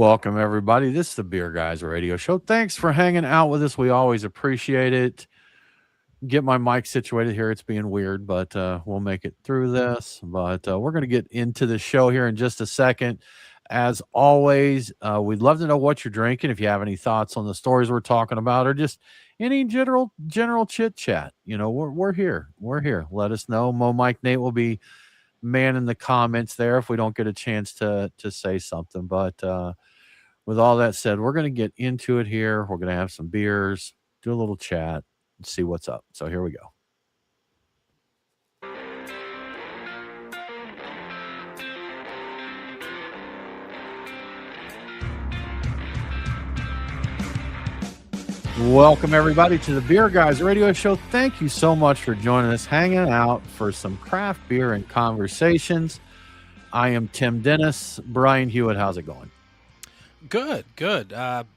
Welcome, everybody. This is the Beer Guys Radio Show. Thanks for hanging out with us. We always appreciate it. Get my mic situated here. It's being weird, but we'll make it through this. But we're going to get into the show here in just a second. As always, we'd love to know what you're drinking. If you have any thoughts on the stories we're talking about, or just any general chit chat, we're here. We're here. Let us know. Mo, Mike, Nate will be manning the comments there if we don't get a chance to say something. But with all that said, we're going to get into it here. We're going to have some beers, do a little chat, and see what's up. So here we go. Welcome, everybody, to the Beer Guys Radio Show. Thank you so much for joining us, hanging out for some craft beer and conversations. I am Tim Dennis. Brian Hewitt, how's it going? Good. Good.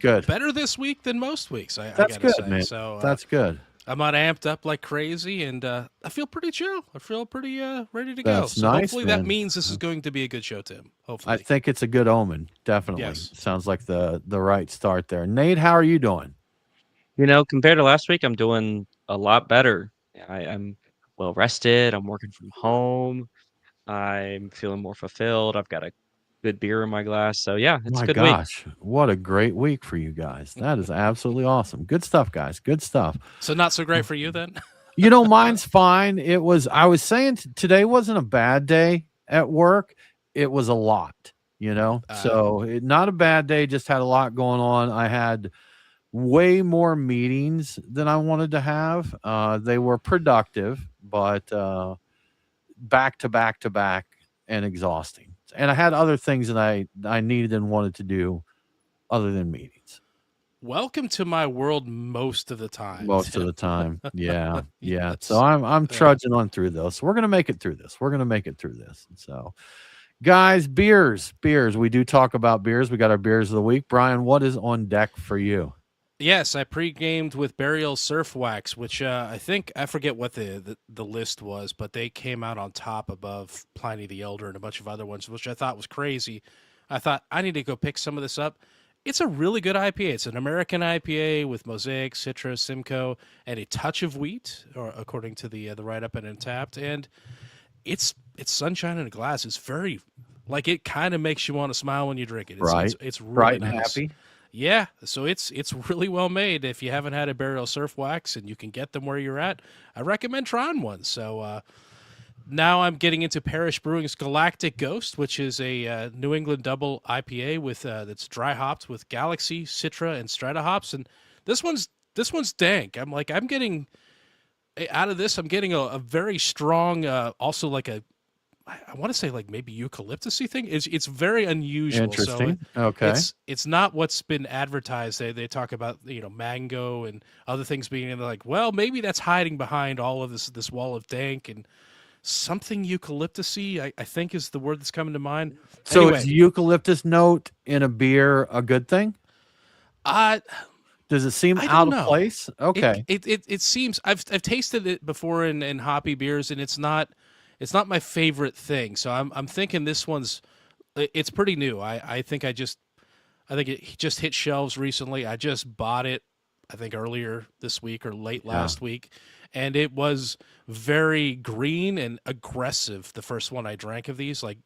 Better this week than most weeks, I That's gotta good, say. man. So That's good. I'm not amped up like crazy, and I feel pretty chill. I feel pretty ready to go. That's So nice, hopefully man. that means this is going to be a good show, Tim. Hopefully. I think it's a good omen. Definitely. Yes. Sounds like the right start there. Nate, how are you doing? Compared to last week, I'm doing a lot better. I'm well rested. I'm working from home. I'm feeling more fulfilled. I've got a good beer in my glass. So yeah, it's My a good week. gosh, what a great week for you guys. That is absolutely awesome. Good stuff, guys. Good stuff. So not so great for you then? Mine's fine. I was saying today wasn't a bad day at work. It was a lot, not a bad day, just had a lot going on. I had way more meetings than I wanted to have. They were productive, but back to back to back and exhausting. And I had other things that I needed and wanted to do other than meetings. Welcome to my world most of the time. Most of the time. Yeah. Yeah. Yes. So I'm trudging on through those. So we're going to make it through this. So guys, beers. We do talk about beers. We got our beers of the week. Brian, what is on deck for you? Yes, I pre-gamed with Burial Surf Wax, which I forget what the list was, but they came out on top above Pliny the Elder and a bunch of other ones, which I thought was crazy. I thought, I need to go pick some of this up. It's a really good IPA. It's an American IPA with Mosaic, Citra, Simcoe, and a touch of wheat, or according to the write-up and Untapped. And it's sunshine in a glass. It's very, it kind of makes you want to smile when you drink it. It's really bright nice. and happy. Yeah, so it's really well made. If you haven't had a Burial Surf Wax and you can get them where you're at, I recommend trying one. So now I'm getting into Parish Brewing's Galactic Ghost, which is a New England double IPA with that's dry hopped with Galaxy, Citra, and Strata hops. And this one's dank. I'm getting out of this. I'm getting a very strong, also like a. I want to say maybe eucalyptus-y thing. It's very unusual. Interesting. So okay. It's not what's been advertised. They talk about mango and other things being in there. Well, maybe that's hiding behind all of this wall of dank and something eucalyptus-y. I think is the word that's coming to mind. So Anyway, is eucalyptus note in a beer a good thing? Does it seem I out don't of know. place? Okay. It seems I've tasted it before in hoppy beers, and it's not my favorite thing. So I'm thinking this one's it's pretty new. I think it just hit shelves recently. I just bought it I think earlier this week or late last week, and it was very green and aggressive. The first one I drank of these, like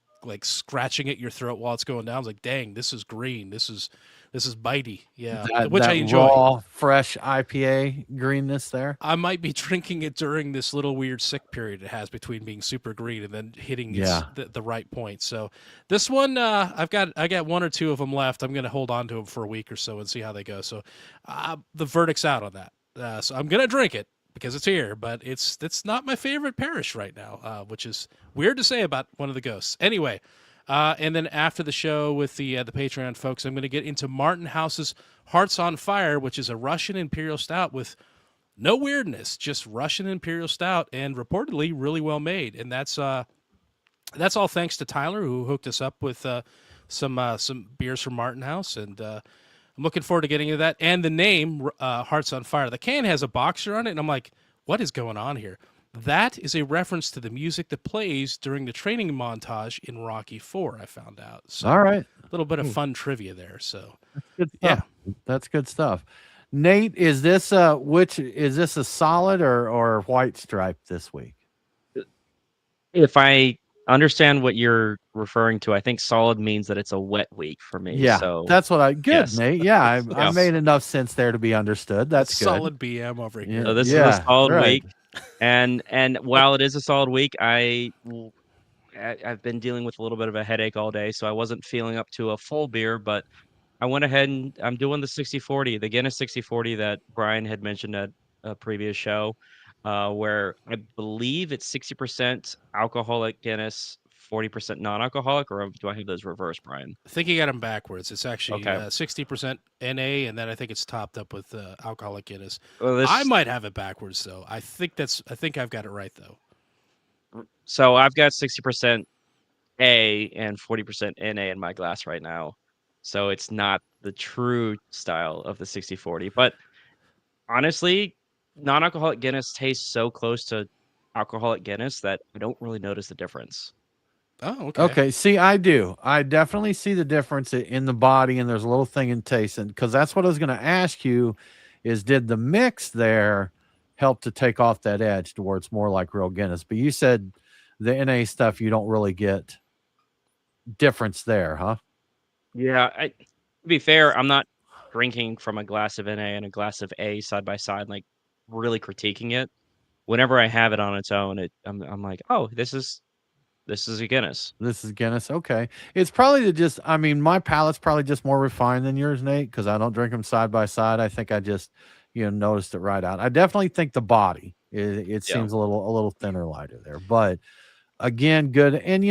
scratching at your throat while it's going down. I was like, dang, this is green. This is bitey. Yeah. Which I enjoy. Raw, fresh IPA greenness there. I might be drinking it during this little weird sick period it has between being super green and then hitting the right point. So this one, I got one or two of them left. I'm going to hold on to them for a week or so and see how they go. So the verdict's out on that. So I'm going to drink it because it's here, but it's not my favorite parish right now, which is weird to say about one of the ghosts. Anyway, and then after the show with the Patreon folks, I'm going to get into Martin House's Hearts on Fire, which is a Russian Imperial Stout with no weirdness, just Russian Imperial Stout, and reportedly really well made. And that's all thanks to Tyler, who hooked us up with some beers from Martin House, and I'm looking forward to getting into that. And the name Hearts on Fire, the can has a boxer on it, and I'm like, what is going on here? That is a reference to the music that plays during the training montage in Rocky 4, I found out. So All right. a little bit of Ooh. fun trivia there. So That's good yeah. stuff. That's good stuff. Nate, is this a solid or white stripe this week? If I understand what you're referring to, I think solid means that it's a wet week for me. Yeah, So that's what good, yes, Nate. Yeah, I yeah. made enough sense there to be understood. That's good. Solid BM over Yeah, So here. this is a yeah, solid right. week, and while it is a solid week, I've been dealing with a little bit of a headache all day, so I wasn't feeling up to a full beer, but I went ahead and I'm doing the 60/40, the Guinness 60/40 that Brian had mentioned at a previous show, where I believe it's 60% alcoholic Guinness, 40% non-alcoholic, or do I have those reversed, Brian? I think you got them backwards. It's actually Okay. 60% NA, and then I think it's topped up with alcoholic Guinness. Well, I might have it backwards though. I think I've got it right though. so I've got 60% A and 40% NA in my glass right now. So it's not the true style of the 60/40, but honestly, non-alcoholic Guinness tastes so close to alcoholic Guinness that I don't really notice the difference. Oh, okay. Okay, see, I do. I definitely see the difference in the body, and there's a little thing in taste, and because that's what I was going to ask you, is did the mix there help to take off that edge to where it's more like real Guinness? But you said the NA stuff, you don't really get difference there, huh? Yeah, to be fair, I'm not drinking from a glass of NA and a glass of A side by side, like really critiquing it. Whenever I have it on its own, I'm like, oh, this is a Guinness. This is Guinness. Okay. It's probably I mean, my palate's probably just more refined than yours, Nate, because I don't drink them side by side. I think I just, noticed it right out. I definitely think the body, it Yeah. seems a little thinner, lighter there. But again, good. And,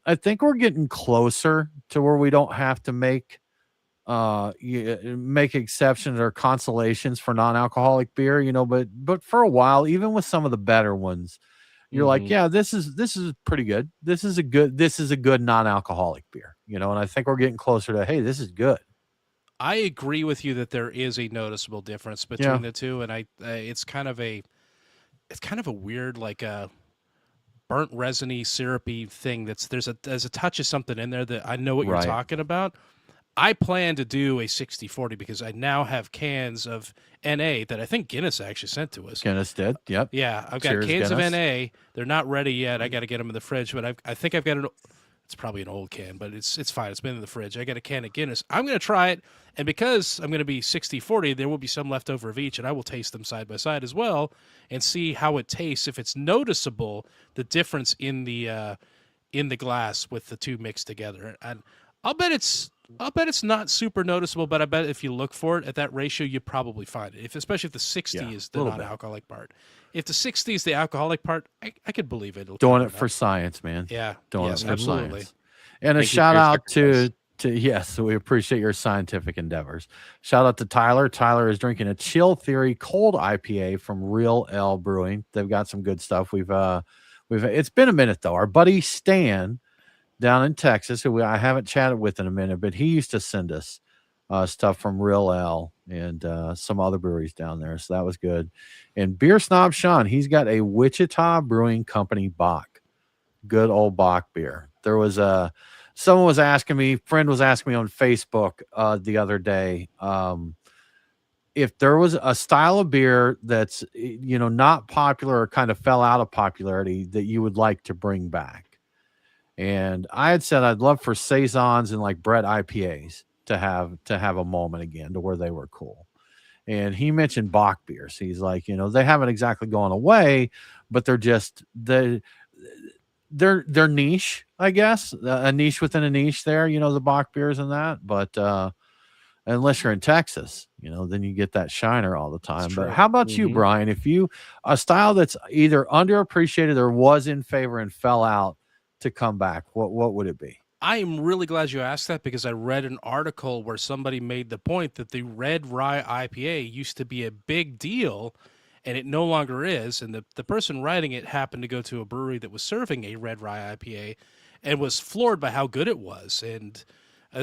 I think we're getting closer to where we don't have to make exceptions or consolations for non-alcoholic beer, but for a while, even with some of the better ones, you're like, Mhm. yeah, this is pretty good. This is a good non-alcoholic beer, and I think we're getting closer to, hey, this is good. I agree with you that there is a noticeable difference between the two, and it's kind of a weird like a burnt resiny syrupy thing. There's a touch of something in there that I know what you're Right. talking about. I plan to do a 60/40 because I now have cans of NA that I think Guinness actually sent to us. Guinness did. Yep. Yeah, I've got Cheers, cans of Guinness. NA. They're not ready yet. I got to get them in the fridge, but I think I've got an. It's probably an old can, but it's fine. It's been in the fridge. I got a can of Guinness. I'm going to try it, and because I'm going to be 60/40, there will be some left over of each, and I will taste them side by side as well and see how it tastes. If it's noticeable, the difference in the glass with the two mixed together, and I'll bet it's not super noticeable, but I bet if you look for it at that ratio, you probably find it. Especially if the 60 is the non-alcoholic part. If the 60 is the alcoholic part, I could believe it. Doing it for science, man. Yeah, Doing yes, it for absolutely. science. And a Thank you for shout your out sacrifice. to yes, we appreciate your scientific endeavors. Shout out to Tyler. Tyler is drinking a Chill Theory cold IPA from Real L Brewing. They've got some good stuff. We've it's been a minute though. Our buddy Stan down in Texas, who I haven't chatted with in a minute, but he used to send us stuff from Real L and some other breweries down there. So that was good. And Beer Snob Sean, he's got a Wichita Brewing Company Bock. Good old Bock beer. There was friend was asking me on Facebook the other day, if there was a style of beer that's, not popular or kind of fell out of popularity that you would like to bring back. And I had said I'd love for saisons and like Brett IPAs to have a moment again to where they were cool. And he mentioned Bock beers. He's like, they haven't exactly gone away, but they're just they're niche, I guess, a niche within a niche there, the Bock beers and that. But unless you're in Texas, then you get that shiner all the time. But how about you, Brian? If a style that's either underappreciated or was in favor and fell out to come back, what would it be? I am really glad you asked that because I read an article where somebody made the point that the red rye IPA used to be a big deal and it no longer is. And the person writing it happened to go to a brewery that was serving a red rye IPA and was floored by how good it was. And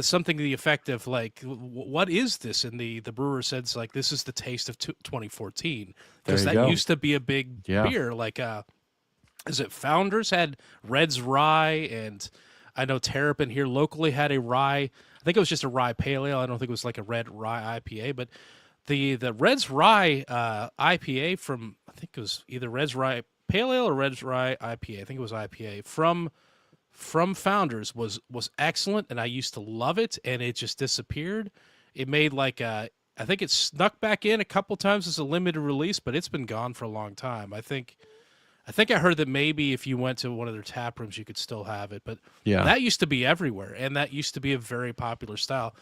something to the effect of like, what is this? And the brewer said, it's like, this is the taste of 2014, because There you that go. used to be a big Yeah. beer. Like, is it Founders had Red's Rye, and I know Terrapin here locally had a rye. I think it was just a rye pale ale. I don't think it was like a red rye IPA, but the Red's Rye IPA from, I think it was either Red's Rye Pale Ale or Red's Rye IPA. I think it was IPA from Founders was excellent, and I used to love it, and it just disappeared. It made like I think it snuck back in a couple times as a limited release, but it's been gone for a long time. I think I heard that maybe if you went to one of their tap rooms, you could still have it, but Yeah. that used to be everywhere, and that used to be a very popular style.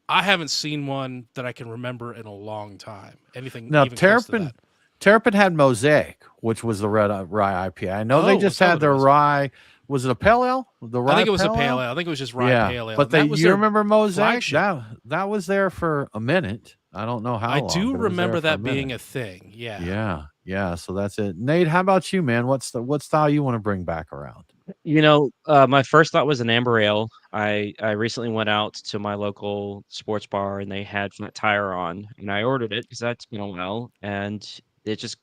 I haven't seen one that I can remember in a long time. Anything Now, even close to that. Terrapin had Mosaic, which was the red rye IPA. I know they Oh, just is that had what it their was? rye. Was it a pale ale? The rye I think it was a pale pale ale? ale. I think it was just rye Yeah, pale ale. but That was you their remember Mosaic? flagship. That was there for a minute. I don't know how I long. do but it was remember there for that being minute. a thing. Yeah. Yeah. So that's it. Nate, how about you, man? What style you want to bring back around? My first thought was an amber ale. I recently went out to my local sports bar and they had Flat Tire on, and I ordered it because that's been a while, and it just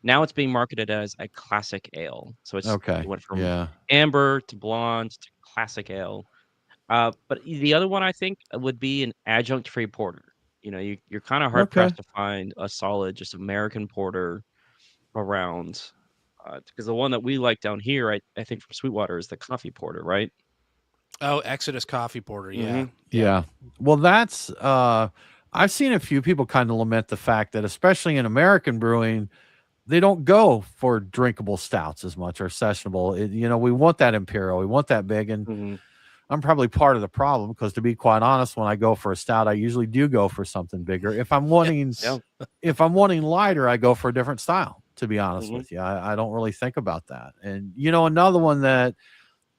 now it's being marketed as a classic ale. So it Okay. went from Yeah. amber to blonde to classic ale. But the other one I think would be an adjunct-free porter. You're kind of hard Okay. pressed to find a solid, just American porter around. Because the one that we like down here, I think from Sweetwater is the coffee porter, right? Oh, Exodus Coffee Porter. Yeah. Mhm. Yeah. Well, that's I've seen a few people kind of lament the fact that, especially in American brewing, they don't go for drinkable stouts as much or sessionable. We want that imperial, we want that big, and Mhm. I'm probably part of the problem because, to be quite honest, when I go for a stout, I usually do go for something bigger. If I'm wanting, Yeah. if I'm wanting lighter, I go for a different style. To be honest Mhm. with you, I don't really think about that. And another one that,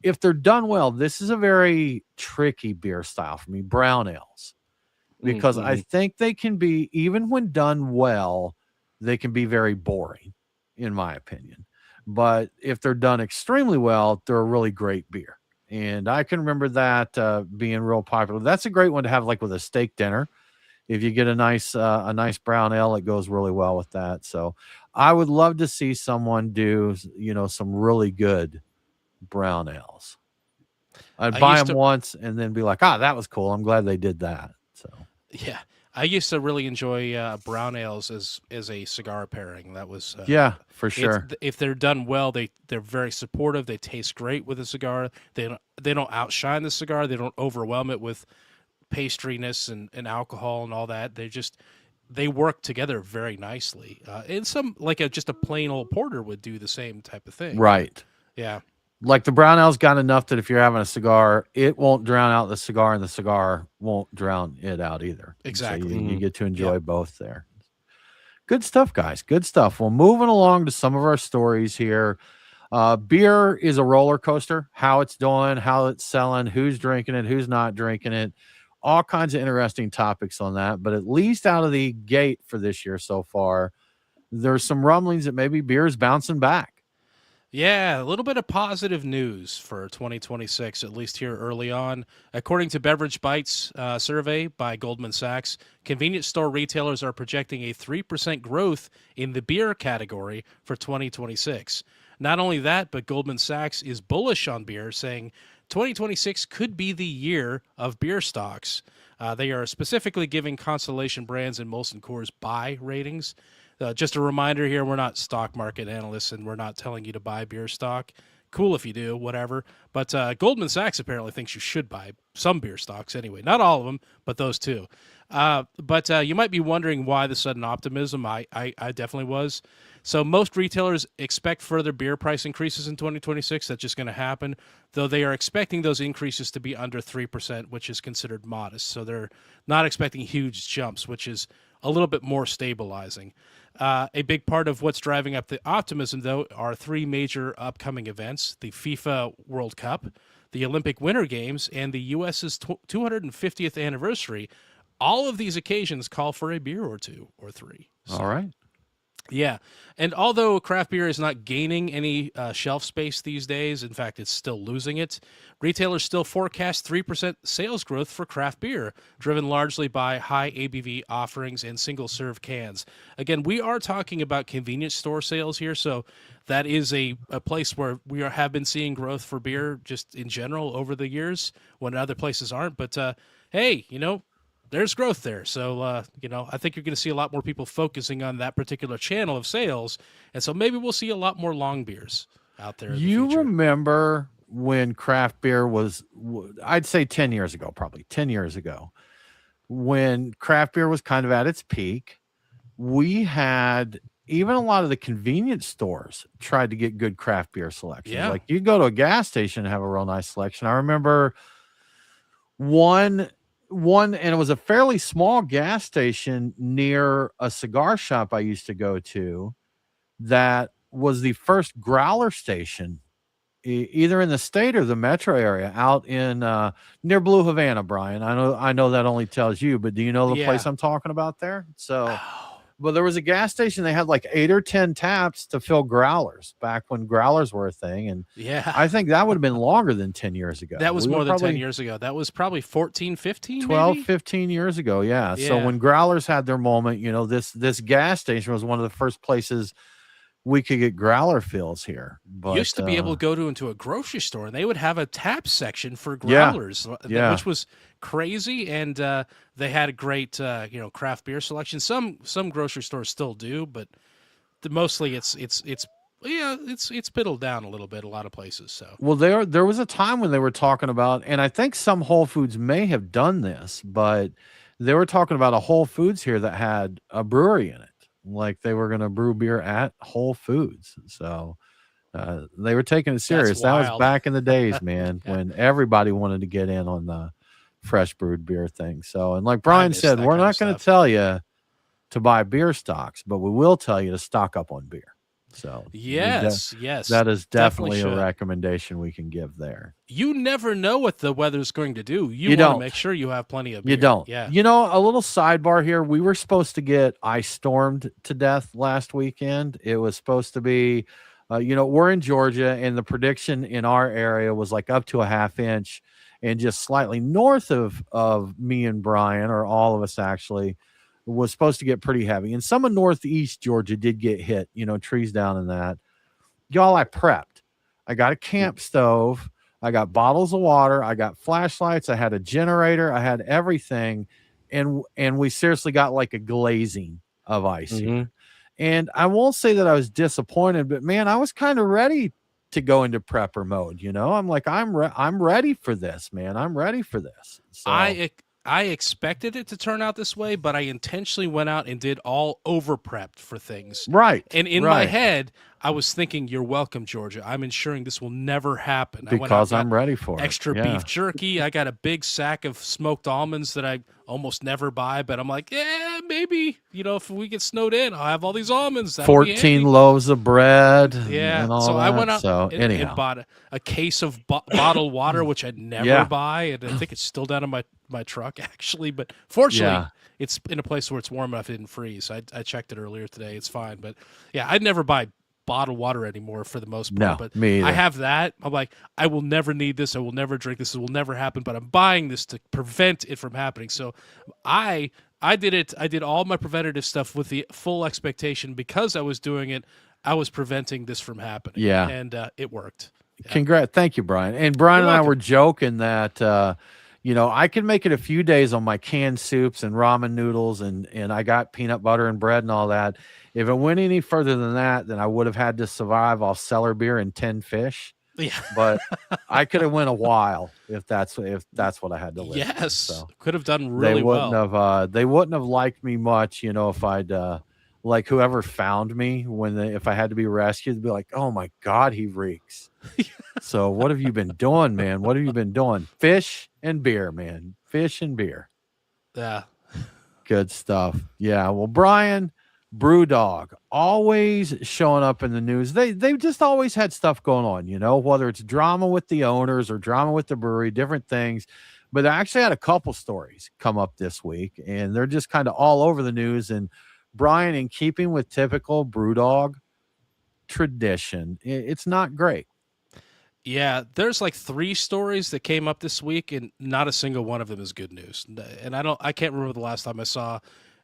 if they're done well, this is a very tricky beer style for me: brown ales, because I Mhm. think they can be, even when done well, they can be very boring, in my opinion. But if they're done extremely well, they're a really great beer. And I can remember that being real popular. That's a great one to have like with a steak dinner. If you get a nice brown ale, it goes really well with that. So I would love to see someone do some really good brown ales. I'd I buy used them to, once and then be like, that was cool. I'm glad they did that. So yeah, I used to really enjoy brown ales as a cigar pairing. That was yeah, for sure. if they're done well, they're very supportive. They taste great with a cigar. They don't outshine the cigar. They don't overwhelm it with pastriness and alcohol and all that. They work together very nicely. And some like just a plain old porter would do the same type of thing. Right. Yeah. Like the brown ale's got enough that if you're having a cigar, it won't drown out the cigar, and the cigar won't drown it out either. Exactly. So you Mhm. get to enjoy both there. Good stuff, guys. Good stuff. Well, moving along to some of our stories here. Beer is a roller coaster. How it's doing, how it's selling, who's drinking it, who's not drinking it. All kinds of interesting topics on that. But at least out of the gate for this year so far, there's some rumblings that maybe beer is bouncing back. Yeah, a little bit of positive news for 2026, at least here early on. According to Beverage Bites survey by Goldman Sachs, convenience store retailers are projecting a 3% growth in the beer category for 2026. Not only that, but Goldman Sachs is bullish on beer, saying 2026 could be the year of beer stocks. They are specifically giving Constellation Brands and Molson Coors buy ratings. Just a reminder here, we're not stock market analysts, and we're not telling you to buy beer stock. Cool if you do, whatever. But Goldman Sachs apparently thinks you should buy some beer stocks anyway. Not all of them, but those two. But you might be wondering why the sudden optimism. I definitely was. So most retailers expect further beer price increases in 2026. That's just going to happen, though they are expecting those increases to be under 3%, which is considered modest. So they're not expecting huge jumps, which is a little bit more stabilizing. A big part of what's driving up the optimism, though, are three major upcoming events: the FIFA World Cup, the Olympic Winter Games, and the U.S.'s 250th anniversary. All of these occasions call for a beer or two or three. So, All right. Yeah. And although craft beer is not gaining any shelf space these days, in fact, it's still losing it, retailers still forecast 3% sales growth for craft beer, driven largely by high ABV offerings and single serve cans. Again, we are talking about convenience store sales here. So that is a place where have been seeing growth for beer just in general over the years when other places aren't. But hey, there's growth there. So, I think you're going to see a lot more people focusing on that particular channel of sales. And so maybe we'll see a lot more long beers out there in the future. Remember when craft beer was, I'd say 10 years ago, probably 10 years ago, when craft beer was kind of at its peak, we had even a lot of the convenience stores tried to get good craft beer selections. Yeah. Like you go to a gas station and have a real nice selection. I remember one, and it was a fairly small gas station near a cigar shop I used to go to that was the first growler station either in the state or the metro area out in near Blue Havana, Brian. I know that only tells you, but do you know the place I'm talking about there? So well, there was a gas station. They had like 8 or 10 taps to fill growlers back when growlers were a thing. And yeah, I think that would have been longer than 10 years ago. That was more than 10 years ago. That was probably 14, 15, 12, maybe? 15 years ago. Yeah. Yeah. So when growlers had their moment, this gas station was one of the first places we could get growler fills here. But used to be able to go into a grocery store and they would have a tap section for growlers, which was crazy. And they had a great, craft beer selection. Some grocery stores still do, but mostly it's piddled down a little bit. A lot of places. So well, there was a time when they were talking about, and I think some Whole Foods may have done this, but they were talking about a Whole Foods here that had a brewery in it. Like they were going to brew beer at Whole Foods. So they were taking it serious. That was back in the days, man, when everybody wanted to get in on the fresh brewed beer thing. So, and like Brian said, we're not going to tell you to buy beer stocks, but we will tell you to stock up on beer. So yes, that is definitely a recommendation we can give there. You never know what the weather's going to do. You want to make sure you have plenty of beer. You don't. Yeah. A little sidebar here. We were supposed to get ice stormed to death last weekend. It was supposed to be, we're in Georgia, and the prediction in our area was like up to a half inch, and just slightly north of me and Brian, or all of us actually, was supposed to get pretty heavy. And some of northeast Georgia did get hit, trees down in that. Y'all, I prepped. I got a camp stove. I got bottles of water. I got flashlights. I had a generator. I had everything. And we seriously got like a glazing of ice here. And I won't say that I was disappointed, but man, I was kind of ready to go into prepper mode. I'm like, I'm ready for this, man. I'm ready for this. So, I expected it to turn out this way, but I intentionally went out and did all over prepped for things. Right. And in my head, I was thinking, you're welcome, Georgia. I'm ensuring this will never happen. Because I'm ready for extra beef jerky. I got a big sack of smoked almonds that I almost never buy, but I'm like, maybe, if we get snowed in, I'll have all these almonds. 14 loaves of bread. Yeah. And all so that. I went out and bought a case of bottled water, which I'd never buy. And I think it's still down in my truck, actually. But fortunately, it's in a place where it's warm enough it didn't freeze. I checked it earlier today. It's fine. But yeah, I'd never buy bottled water anymore for the most part. No, but me either. I have that. I'm like, I will never need this. I will never drink this. It will never happen. But I'm buying this to prevent it from happening. So I did it. I did all my preventative stuff with the full expectation because I was doing it. I was preventing this from happening. Yeah. And it worked. Yeah. Congrats. Thank you, Brian. And Brian and I were joking that, I can make it a few days on my canned soups and ramen noodles and I got peanut butter and bread and all that. If it went any further than that, then I would have had to survive off cellar beer and 10 fish. Yeah. But I could have went a while if that's what I had to live. Yes. So could have done really well. They wouldn't have liked me much, if I'd like whoever found me if I had to be rescued, they'd be like, oh my God, he reeks. So what have you been doing, man? What have you been doing? Fish and beer, man. Fish and beer. Yeah. Good stuff. Yeah. Well, Brian, Brewdog, always showing up in the news. They've just always had stuff going on, whether it's drama with the owners or drama with the brewery, different things. But I actually had a couple stories come up this week, and they're just kind of all over the news. And Brian, in keeping with typical Brewdog tradition, it's not great. Yeah, there's like 3 stories that came up this week, and not a single one of them is good news. And I can't remember the last time I saw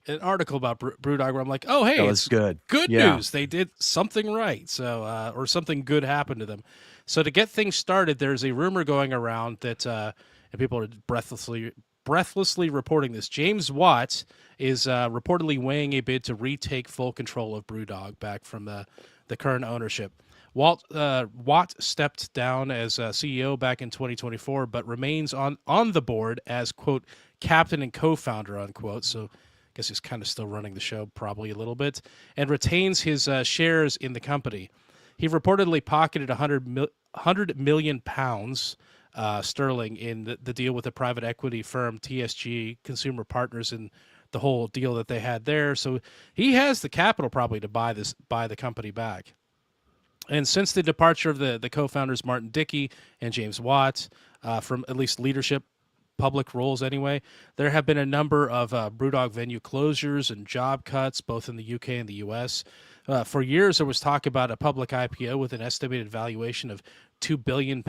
an article about Brewdog where I'm like, oh, hey, That was it's good. good Yeah. news. They did something right. So, or something good happened to them. So to get things started, there's a rumor going around that, and people are breathlessly reporting this. James Watt is reportedly weighing a bid to retake full control of Brewdog back from the current ownership. Watt stepped down as CEO back in 2024, but remains on the board as, quote, captain and co-founder, unquote. So I guess he's kind of still running the show probably a little bit, and retains his shares in the company. He reportedly pocketed 100 million pounds sterling in the deal with the private equity firm TSG Consumer Partners and the whole deal that they had there. So he has the capital probably to buy the company back. And since the departure of the co-founders Martin Dickey and James Watt from at least leadership public roles anyway, there have been a number of Brewdog venue closures and job cuts, both in the UK and the US. For years, there was talk about a public IPO with an estimated valuation of £2 billion,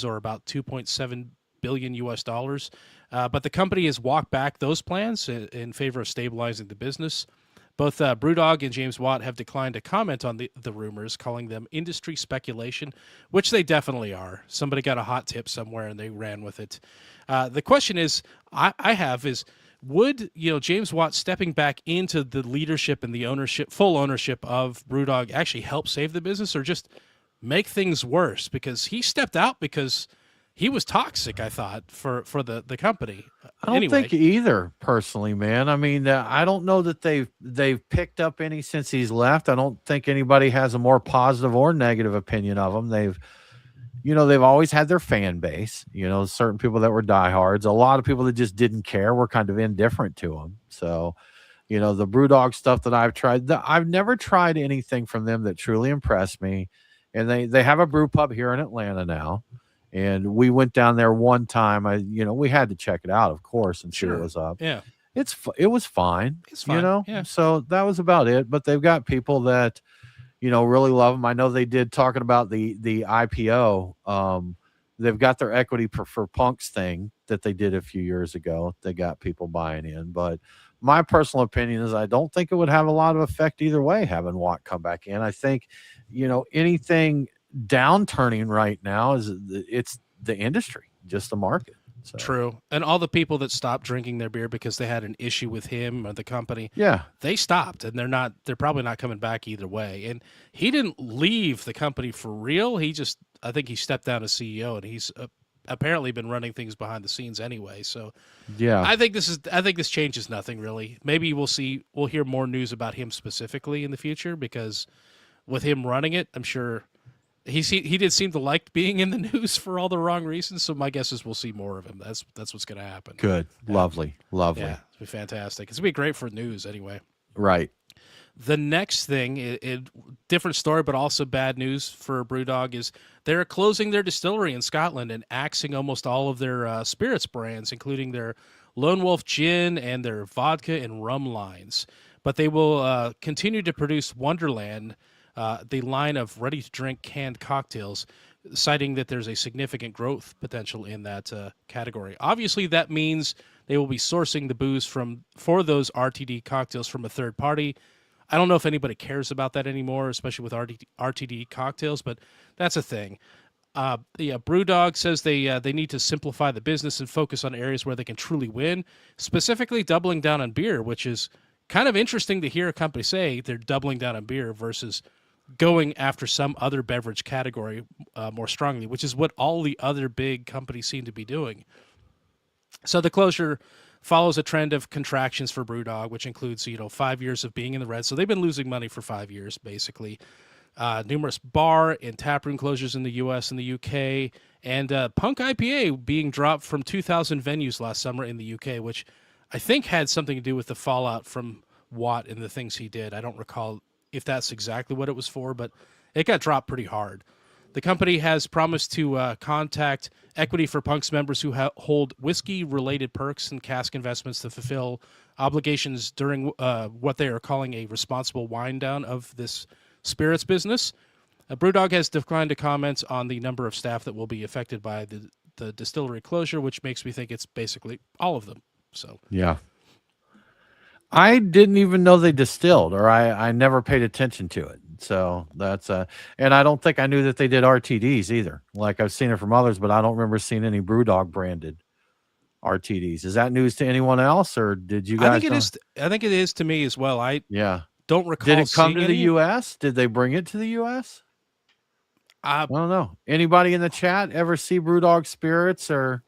or about 2.7 billion US dollars. But the company has walked back those plans in favor of stabilizing the business. Both Brewdog and James Watt have declined to comment on the rumors, calling them industry speculation, which they definitely are. Somebody got a hot tip somewhere and they ran with it. The question is, would James Watt stepping back into the leadership and the full ownership of Brewdog actually help save the business, or just make things worse? Because he stepped out because he was toxic, I thought, for the company. I don't think either, personally, man. I mean, I don't know that they've picked up any since he's left. I don't think anybody has a more positive or negative opinion of him. They've always had their fan base. Certain people that were diehards. A lot of people that just didn't care, were kind of indifferent to him. So, the Brewdog stuff that I've tried, I've never tried anything from them that truly impressed me. And they have a brew pub here in Atlanta now. And we went down there one time. We had to check it out, of course, and see what was up. Yeah, it was fine. It's fine. Yeah. So that was about it. But they've got people that really love them. I know they did, talking about the IPO. They've got their equity for Punk's thing that they did a few years ago. They got people buying in. But my personal opinion is I don't think it would have a lot of effect either way, having Watt come back in. I think anything downturning right now it's the industry, just the market. So. True. And all the people that stopped drinking their beer because they had an issue with him or the company, they stopped, and they're probably not coming back either way. And he didn't leave the company for real. I think he stepped down as CEO, and he's apparently been running things behind the scenes anyway. So yeah, I think this changes nothing really. Maybe we'll hear more news about him specifically in the future, because with him running it, I'm sure he did seem to like being in the news for all the wrong reasons. So my guess is we'll see more of him. That's what's going to happen. Good. Yeah. Lovely. Yeah, it'll be fantastic. It's going to be great for news anyway. Right. The next thing, different story, but also bad news for Brewdog, is they're closing their distillery in Scotland and axing almost all of their spirits brands, including their Lone Wolf gin and their vodka and rum lines. But they will continue to produce Wonderland, the line of ready-to-drink canned cocktails, citing that there's a significant growth potential in that category. Obviously, that means they will be sourcing the booze for those RTD cocktails from a third party. I don't know if anybody cares about that anymore, especially with RTD cocktails, but that's a thing. Brewdog says they need to simplify the business and focus on areas where they can truly win, specifically doubling down on beer, which is kind of interesting to hear a company say they're doubling down on beer versus going after some other beverage category more strongly, which is what all the other big companies seem to be doing. So the closure follows a trend of contractions for Brewdog, which includes 5 years of being in the red. So they've been losing money for 5 years, basically. Numerous bar and taproom closures in the U.S. and the U.K., and Punk IPA being dropped from 2,000 venues last summer in the U.K., which I think had something to do with the fallout from Watt and the things he did. I don't recall if that's exactly what it was for, but it got dropped pretty hard. The company has promised to contact Equity for Punk's members who hold whiskey-related perks and cask investments to fulfill obligations during what they are calling a responsible wind down of this spirits business. Brewdog has declined to comment on the number of staff that will be affected by the distillery closure, which makes me think it's basically all of them. So yeah. I didn't even know they distilled, or I never paid attention to it. So that's and I don't think I knew that they did RTDs either. Like I've seen it from others, but I don't remember seeing any Brewdog branded RTDs. Is that news to anyone else, or did you guys? I think it is to me as well. I Yeah. don't recall. Did it come to the any. U.S.? Did they bring it to the U.S.? I don't know. Anybody in the chat ever see Brewdog spirits or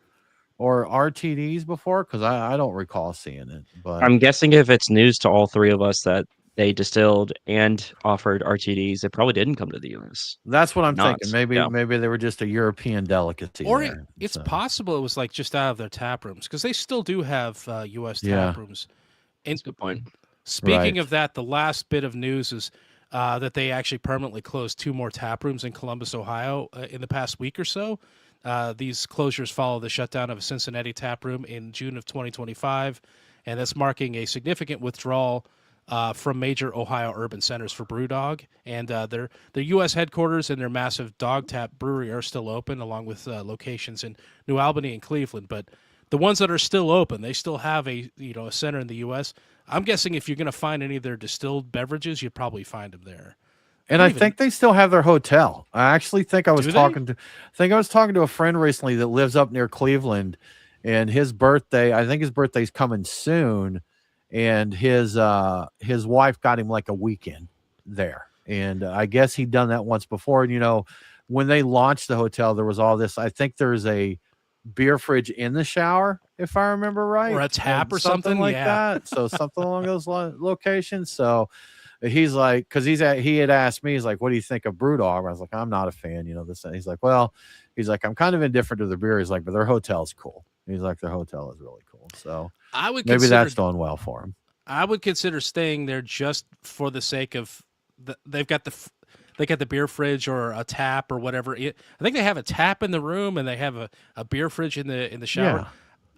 RTDs before? Because I don't recall seeing it. But I'm guessing if it's news to all three of us that they distilled and offered RTDs, it probably didn't come to the US. that's what I'm Not, thinking. Maybe yeah. maybe they were just a European delicacy. Or there. it's So, possible it was like just out of their tap rooms, because they still do have U.S. Yeah. tap rooms. And That's a good point. speaking Right. of that, the last bit of news is that they actually permanently closed 2 more tap rooms in Columbus, Ohio, in the past week or so. These closures follow the shutdown of a Cincinnati tap room in June of 2025, and that's marking a significant withdrawal from major Ohio urban centers for Brewdog. And their U.S. headquarters and their massive Dog Tap brewery are still open, along with locations in New Albany and Cleveland. But the ones that are still open, they still have a center in the U.S. I'm guessing if you're going to find any of their distilled beverages, you'd probably find them there. And I think they still have their hotel. I actually think I was Do they? talking to a friend recently that lives up near Cleveland, and his birthday, I think his birthday's coming soon, and his wife got him like a weekend there. And I guess he'd done that once before. And when they launched the hotel, there was all this. I think there's a beer fridge in the shower, if I remember right, Or a tap and or something like yeah. that. So something along those locations. So he's like, because he had asked me, he's like, what do you think of Brewdog? I was like, I'm not a fan, this. And he's like, well, I'm kind of indifferent to the beer. He's like, but their hotel's cool. He's like, their hotel is really cool. So I would maybe that's going well for him. I would consider staying there just for the sake of they've got the beer fridge or a tap or whatever. I think they have a tap in the room and they have a beer fridge in the shower. Yeah.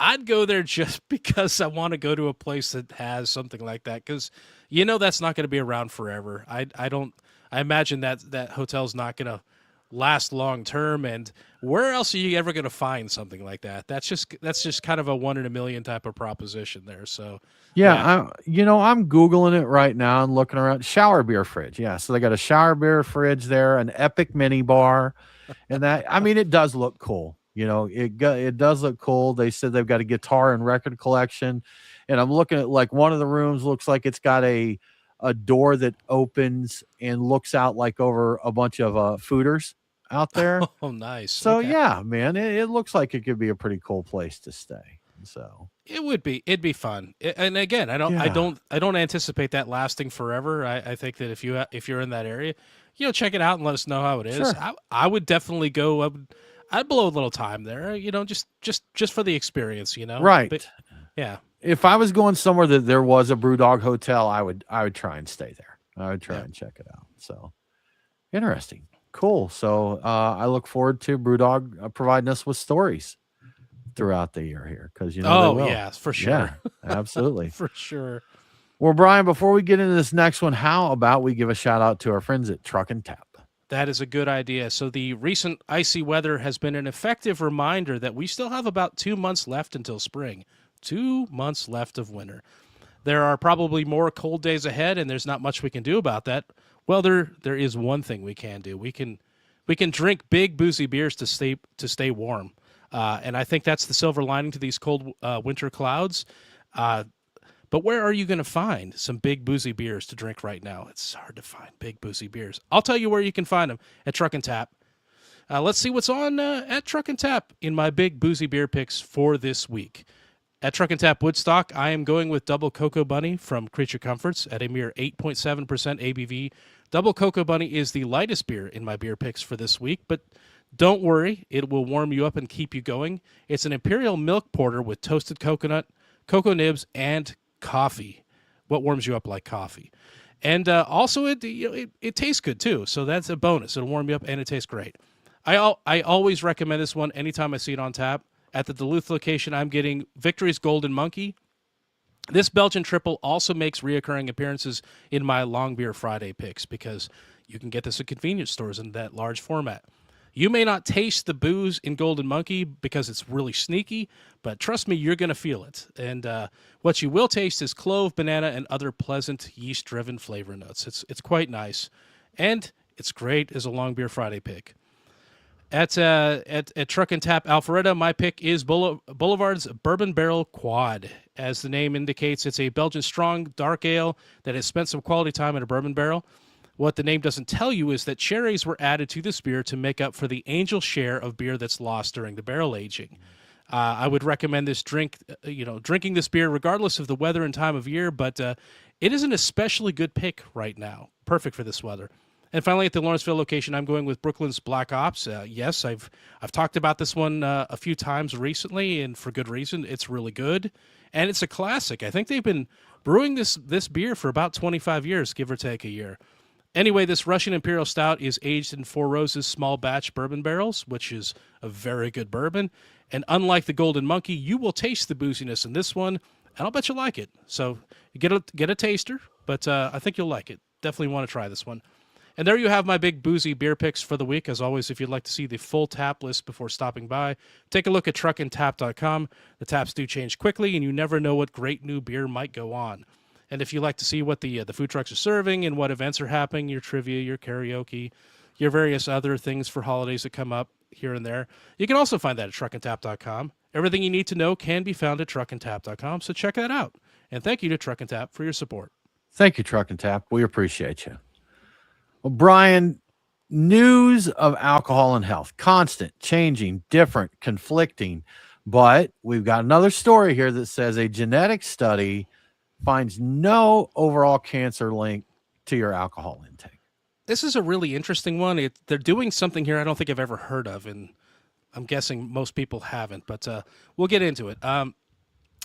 I'd go there just because I want to go to a place that has something like that, because that's not going to be around forever. I imagine that hotel's not going to last long term, and where else are you ever going to find something like that? That's just kind of a 1 in a million type of proposition there. So yeah. I'm Googling it right now and looking around. Shower beer fridge. Yeah. So they got a shower beer fridge there, an epic mini bar. And it does look cool. It does look cool. They said they've got a guitar and record collection. And I'm looking at like one of the rooms looks like it's got a door that opens and looks out like over a bunch of fooders out there. Oh, nice. So okay. yeah, man, it looks like it could be a pretty cool place to stay. So it'd be fun. And again, I don't anticipate that lasting forever. I think that if you're in that area, check it out and let us know how it is. Sure. I would definitely go. I'd blow a little time there, just for the experience, Right. But, yeah. If I was going somewhere that there was a Brewdog hotel, I would try and stay there. I would try and check it out. So interesting. Cool. So I look forward to Brewdog providing us with stories throughout the year here, because they will. Yeah, for sure. Yeah, absolutely. For sure. Well, Brian, before we get into this next one, how about we give a shout out to our friends at Truck and Tap? That is a good idea. So the recent icy weather has been an effective reminder that we still have about 2 months left until spring. 2 months left of winter. There are probably more cold days ahead, and there's not much we can do about that. Well, there is one thing we can do. We can drink big boozy beers to stay warm, and I think that's the silver lining to these cold winter clouds. But where are you going to find some big boozy beers to drink right now? It's hard to find big boozy beers. I'll tell you where you can find them at Truck and Tap. Let's see what's on at Truck and Tap in my big boozy beer picks for this week. At Truck and Tap Woodstock, I am going with Double Cocoa Bunny from Creature Comforts at a mere 8.7% ABV. Double Cocoa Bunny is the lightest beer in my beer picks for this week, but don't worry, it will warm you up and keep you going. It's an imperial milk porter with toasted coconut, cocoa nibs, and coffee. What warms you up like coffee? And also, it tastes good too, so that's a bonus. It'll warm you up, and it tastes great. I always recommend this one anytime I see it on tap. At the Duluth location, I'm getting Victory's Golden Monkey. This Belgian triple also makes reoccurring appearances in my Long Beer Friday picks because you can get this at convenience stores in that large format. You may not taste the booze in Golden Monkey because it's really sneaky, but trust me, you're going to feel it. And what you will taste is clove, banana, and other pleasant yeast-driven flavor notes. It's quite nice, and it's great as a Long Beer Friday pick. At Truck and Tap Alpharetta, my pick is Boulevard's Bourbon Barrel Quad. As the name indicates, it's a Belgian strong dark ale that has spent some quality time in a bourbon barrel. What the name doesn't tell you is that cherries were added to this beer to make up for the angel share of beer that's lost during the barrel aging. I would recommend this drinking this beer regardless of the weather and time of year, but it is an especially good pick right now. Perfect for this weather. And finally, at the Lawrenceville location, I'm going with Brooklyn's Black Ops. Yes, I've talked about this one a few times recently, and for good reason. It's really good, and it's a classic. I think they've been brewing this beer for about 25 years, give or take a year. Anyway, this Russian Imperial Stout is aged in Four Roses small batch bourbon barrels, which is a very good bourbon. And unlike the Golden Monkey, you will taste the booziness in this one, and I'll bet you like it. So get a taster, but I think you'll like it. Definitely want to try this one. And there you have my big boozy beer picks for the week. As always, if you'd like to see the full tap list before stopping by, take a look at truckandtap.com. The taps do change quickly, and you never know what great new beer might go on. And if you'd like to see what the food trucks are serving and what events are happening, your trivia, your karaoke, your various other things for holidays that come up here and there, you can also find that at truckandtap.com. Everything you need to know can be found at truckandtap.com, so check that out. And thank you to Truck and Tap for your support. Thank you, Truck and Tap. We appreciate you. Well, Brian, news of alcohol and health, constant, changing, different, conflicting. But we've got another story here that says a genetic study finds no overall cancer link to your alcohol intake. This is a really interesting one. They're doing something here I don't think I've ever heard of, and I'm guessing most people haven't, but we'll get into it.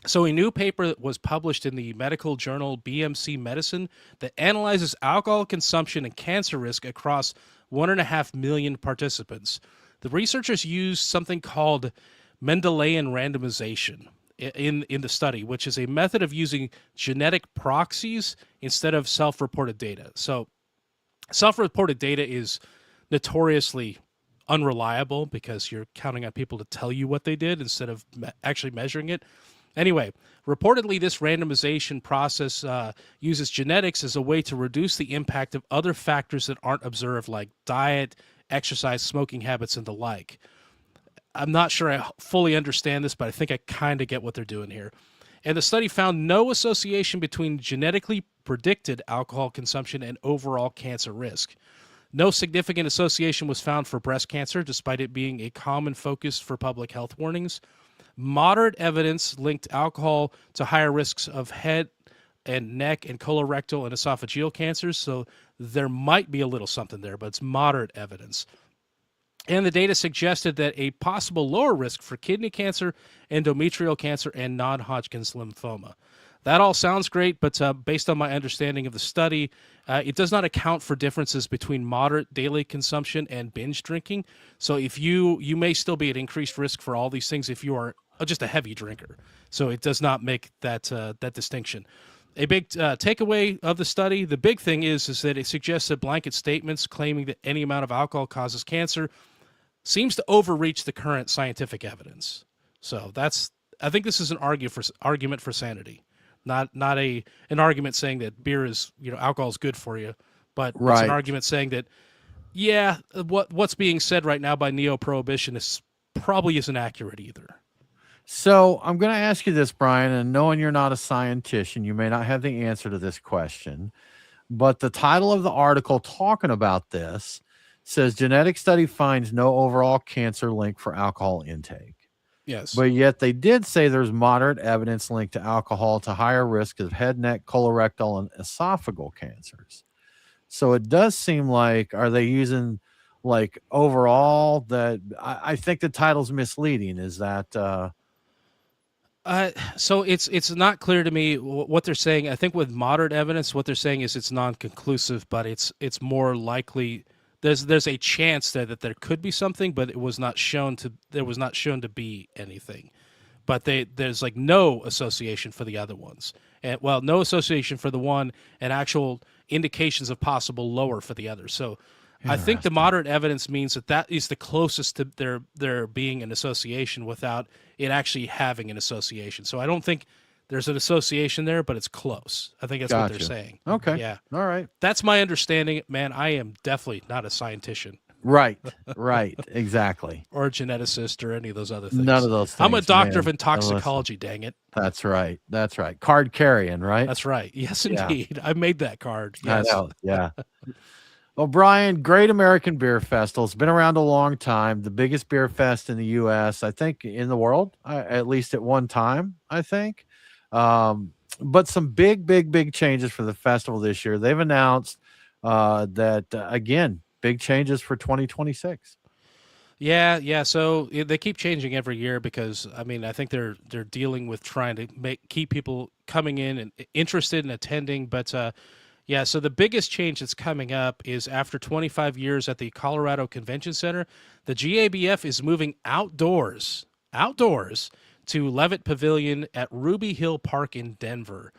So a new paper was published in the medical journal BMC Medicine that analyzes alcohol consumption and cancer risk across 1.5 million participants. The researchers used something called Mendelian randomization in the study, which is a method of using genetic proxies instead of self-reported data. So self-reported data is notoriously unreliable because you're counting on people to tell you what they did instead of actually measuring it. Anyway, reportedly, this randomization process uses genetics as a way to reduce the impact of other factors that aren't observed, like diet, exercise, smoking habits, and the like. I'm not sure I fully understand this, but I think I kind of get what they're doing here. And the study found no association between genetically predicted alcohol consumption and overall cancer risk. No significant association was found for breast cancer, despite it being a common focus for public health warnings. Moderate evidence linked alcohol to higher risks of head and neck and colorectal and esophageal cancers, so there might be a little something there, but it's moderate evidence. And the data suggested that a possible lower risk for kidney cancer, endometrial cancer, and non-Hodgkin's lymphoma. That all sounds great, but based on my understanding of the study, it does not account for differences between moderate daily consumption and binge drinking. So if you may still be at increased risk for all these things if you are just a heavy drinker. So it does not make that distinction. A big takeaway of the study, the big thing is that it suggests that blanket statements claiming that any amount of alcohol causes cancer seems to overreach the current scientific evidence. So I think this is an argument for sanity. Not an argument saying that beer is, alcohol is good for you, but It's an argument saying that, what's being said right now by neo-prohibitionists probably isn't accurate either. So I'm going to ask you this, Brian, and knowing you're not a scientist, you may not have the answer to this question, but the title of the article talking about this says genetic study finds no overall cancer link for alcohol intake. Yes. But yet they did say there's moderate evidence linked to alcohol to higher risk of head, neck, colorectal, and esophageal cancers. So it does seem like, are they using like overall that I think the title's misleading. Is that so it's not clear to me what they're saying. I think with moderate evidence, what they're saying is it's non-conclusive, but it's more likely there's a chance that there could be something, but it was not shown to be anything. But there's like no association for the other ones. and well, no association for the one, and actual indications of possible lower for the other. So I think the moderate evidence means that is the closest to there being an association without it actually having an association. So I don't think there's an association there, but it's close. I think that's what they're saying. Okay. Yeah. All right. That's my understanding. Man, I am definitely not a scientician. Right. Exactly. Or a geneticist or any of those other things. None of those things. I'm a doctor man. of toxicology, dang it. That's right. Card carrying, right? That's right. Yes, indeed. I made that card. Yes. I know. Yeah. Well, Brian, Great American Beer Festival. It's been around a long time. The biggest beer fest in the U.S., I think, in the world, at least at one time, I think. But some big changes for the festival this year. They've announced that, again, big changes for 2026. Yeah. So they keep changing every year because I think they're dealing with trying to keep people coming in and interested in attending. But yeah, so the biggest change that's coming up is after 25 years at the Colorado Convention Center, the GABF is moving outdoors to Levitt Pavilion at Ruby Hill Park in Denver.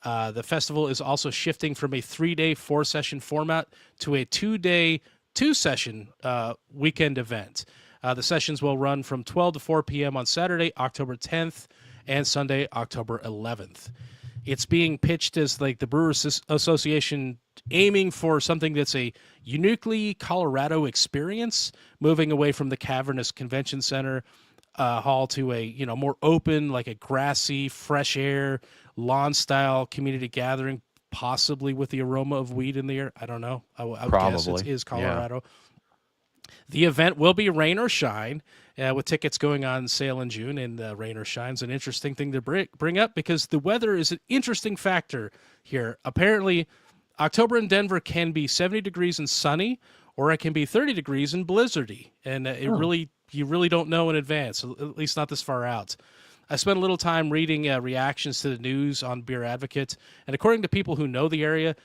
The festival is also shifting from a 3-day 4-session format to a 2-day 2-session weekend event. The sessions will run from 12 to 4 p.m. on Saturday, October 10th, and Sunday, October 11th. It's being pitched as like the Brewers Association aiming for something that's a uniquely Colorado experience, moving away from the cavernous convention center hall to a more open, like a grassy, fresh air, lawn-style community gathering, possibly with the aroma of weed in the air. I don't know. I would guess it is Colorado. Yeah. The event will be rain or shine, with tickets going on sale in June, and rain or shine is an interesting thing to bring up because the weather is an interesting factor here. Apparently, October in Denver can be 70 degrees and sunny, or it can be 30 degrees and blizzardy, and you really don't know in advance, at least not this far out. I spent a little time reading reactions to the news on Beer Advocate, and according to people who know the area,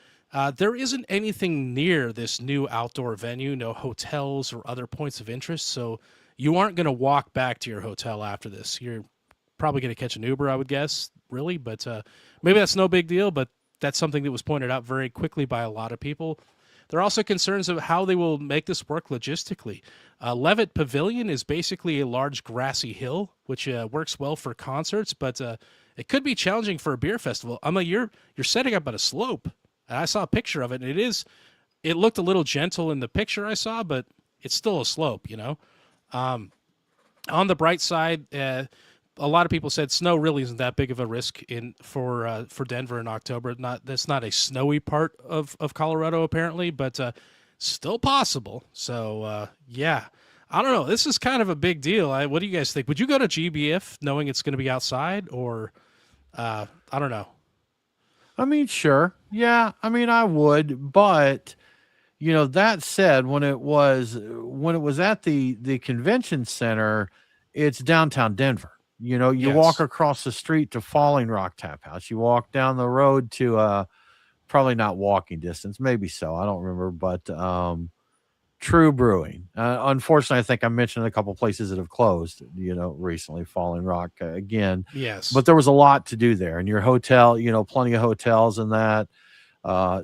there isn't anything near this new outdoor venue, no hotels or other points of interest, so you aren't going to walk back to your hotel after this. You're probably going to catch an Uber, I would guess, really, but maybe that's no big deal, but that's something that was pointed out very quickly by a lot of people. There are also concerns of how they will make this work logistically. Levitt Pavilion is basically a large grassy hill, which works well for concerts, but it could be challenging for a beer festival. You're setting up on a slope. And I saw a picture of it, and it looked a little gentle in the picture I saw, but it's still a slope, On the bright side, a lot of people said snow really isn't that big of a risk for Denver in October. That's not a snowy part of Colorado apparently, but still possible. So yeah, I don't know. This is kind of a big deal. What do you guys think? Would you go to GBF knowing it's going to be outside, or I don't know? Sure. Yeah, I would, but that said, when it was at the convention center, it's downtown Denver. You walk across the street to Falling Rock Tap House. You walk down the road to probably not walking distance, maybe so. I don't remember, but True Brewing. Unfortunately, I think I mentioned a couple places that have closed, recently, Falling Rock again. Yes. But there was a lot to do there. And your hotel, plenty of hotels and that.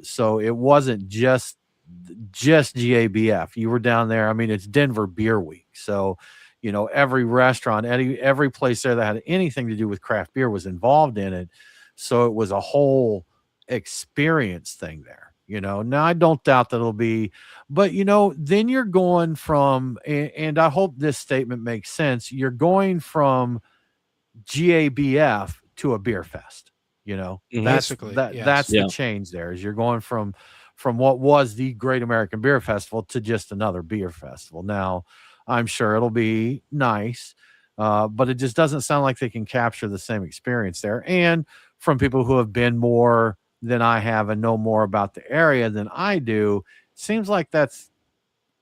So it wasn't just GABF. You were down there. It's Denver Beer Week. So, every restaurant, every place there that had anything to do with craft beer was involved in it. So it was a whole experience thing there. Now I don't doubt that it'll be, but then you're going from, and I hope this statement makes sense. You're going from GABF to a beer fest. That's the change there. Is you're going from what was the Great American Beer Festival to just another beer festival. Now, I'm sure it'll be nice, but it just doesn't sound like they can capture the same experience there. And from people who have been more than I have and know more about the area than I do, it seems like that's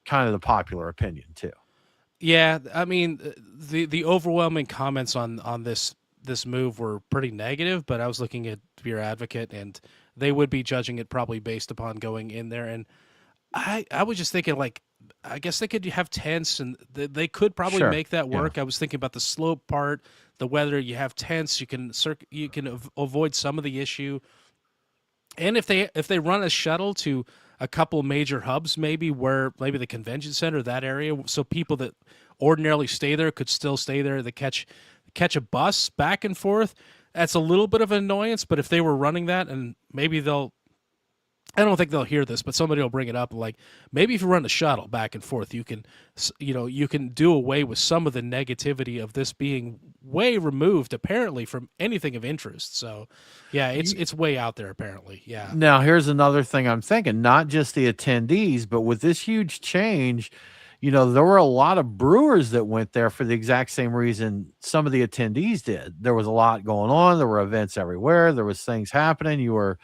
kind of the popular opinion too. Yeah, the overwhelming comments on this move were pretty negative, but I was looking at Beer Advocate, and they would be judging it probably based upon going in there. And I was just thinking, like, I guess they could have tents, and they could probably make that work. Yeah. I was thinking about the slope part, the weather. You have tents. You can avoid some of the issue. And if they run a shuttle to a couple major hubs, maybe the convention center, that area, so people that ordinarily stay there could still stay there. They catch a bus back and forth. That's a little bit of an annoyance, but if they were running that, and maybe I don't think they'll hear this, but somebody will bring it up. Like, maybe if you run the shuttle back and forth, you can do away with some of the negativity of this being way removed, apparently, from anything of interest. So, yeah, it's way out there, apparently. Yeah. Now, here's another thing I'm thinking, not just the attendees, but with this huge change, there were a lot of brewers that went there for the exact same reason some of the attendees did. There was a lot going on. There were events everywhere. There was things happening. You were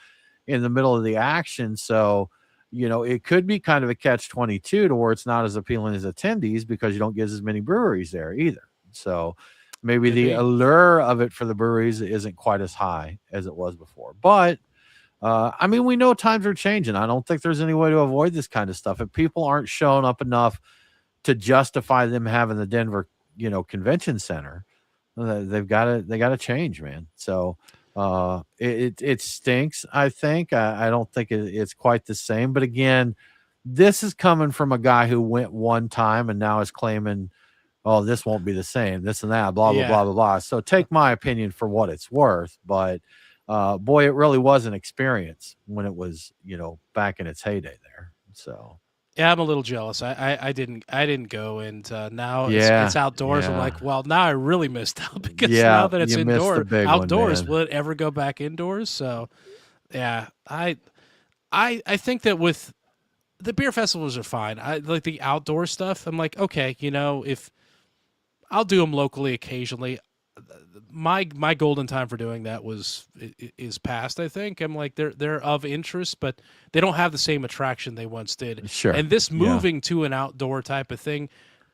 in the middle of the action. So, it could be kind of a catch-22 to where it's not as appealing as attendees because you don't get as many breweries there either. So maybe the allure of it for the breweries isn't quite as high as it was before. But we know times are changing. I don't think there's any way to avoid this kind of stuff. If people aren't showing up enough to justify them having the Denver, convention center, they got to change, man. So it stinks. I think I don't think it's quite the same. But again, this is coming from a guy who went one time and now is claiming, "Oh, this won't be the same. This and that, blah blah blah blah blah." So take my opinion for what it's worth. But boy, it really was an experience when it was, back in its heyday there. So. Yeah, I'm a little jealous. I didn't go, and now it's outdoors. Yeah. I'm like, well, now I really missed out because now that it's outdoors, will it ever go back indoors? So, yeah, I think that with the beer festivals are fine. I like the outdoor stuff. I'm like, okay, if I'll do them locally occasionally. My golden time for doing that is past. I think I'm like they're of interest, but they don't have the same attraction they once did. Sure. And this moving to an outdoor type of thing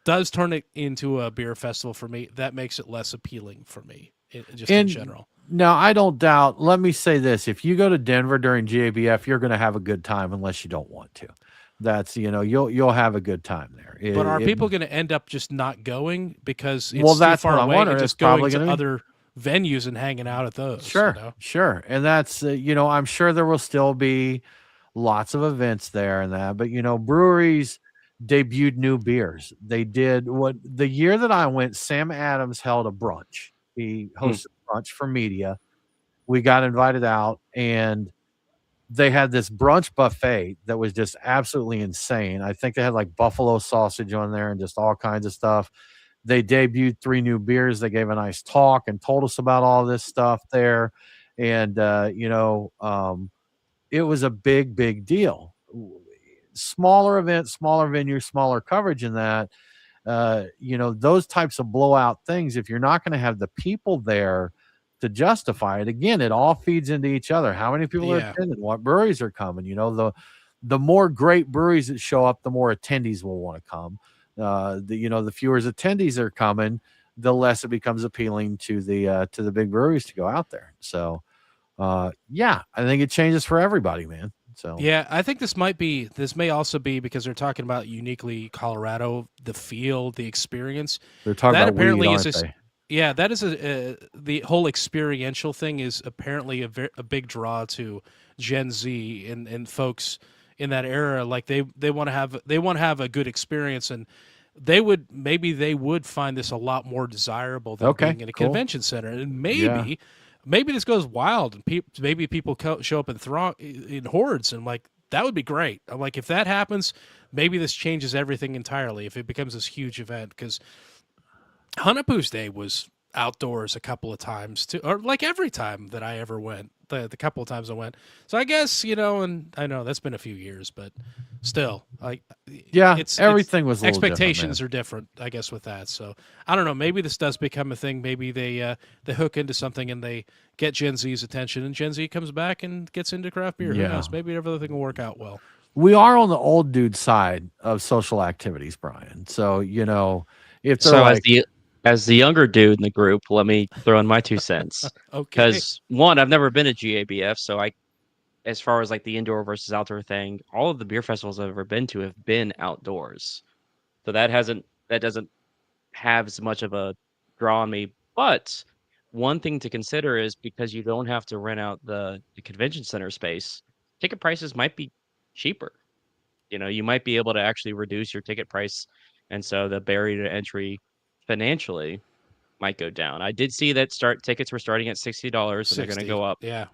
does turn it into a beer festival for me. That makes it less appealing for me, in general. No, I don't doubt. Let me say this: if you go to Denver during GABF, you're going to have a good time, unless you don't want to. That's you'll have a good time there. But are people going to end up just not going because it's that's too far away and just going to be other venues and hanging out at those? Sure. And that's I'm sure there will still be lots of events there and that, but breweries debuted new beers. They did the year that I went, Sam Adams held a brunch. He hosted a brunch for media. We got invited out, and they had this brunch buffet that was just absolutely insane. I think they had like buffalo sausage on there and just all kinds of stuff. They debuted 3 new beers. They gave a nice talk and told us about all this stuff there. And, it was a big, big deal. Smaller event, smaller venue, smaller coverage in that, those types of blowout things, if you're not going to have the people there to justify it, again, it all feeds into each other. How many people are attending? What breweries are coming? The more great breweries that show up, the more attendees will want to come. The fewer attendees are coming, the less it becomes appealing to the big breweries to go out there. So, I think it changes for everybody, man. So yeah, I think this may also be because they're talking about uniquely Colorado, the feel, the experience. They're talking that about apparently weed, is aren't they? Yeah, that is the whole experiential thing is apparently a big draw to Gen Z and folks in that era. Like they want to have a good experience, and they would find this a lot more desirable than being in a convention center. And maybe this goes wild, and maybe people show up in hordes, and like that would be great. I'm like, if that happens, maybe this changes everything entirely. If it becomes this huge event, because Hunapoo's Day was outdoors a couple of times too, or like every time that I ever went, the couple of times I went. So I guess, and I know that's been a few years, but still, like, everything was a little expectations different, are different, I guess, with that. So I don't know. Maybe this does become a thing. Maybe they hook into something and they get Gen Z's attention, and Gen Z comes back and gets into craft beer. Who knows? Maybe everything will work out well. We are on the old dude side of social activities, Brian. So if they're as the younger dude in the group, let me throw in my 2 cents. Okay. Because one, I've never been to GABF, so as far as like the indoor versus outdoor thing, all of the beer festivals I've ever been to have been outdoors. So that doesn't have as much of a draw on me But one thing to consider is because you don't have to rent out the convention center space, ticket prices might be cheaper. You might be able to actually reduce your ticket price, and so the barrier to entry financially might go down. I did see that tickets were starting at $60 and they're going to 60. go up. Yeah.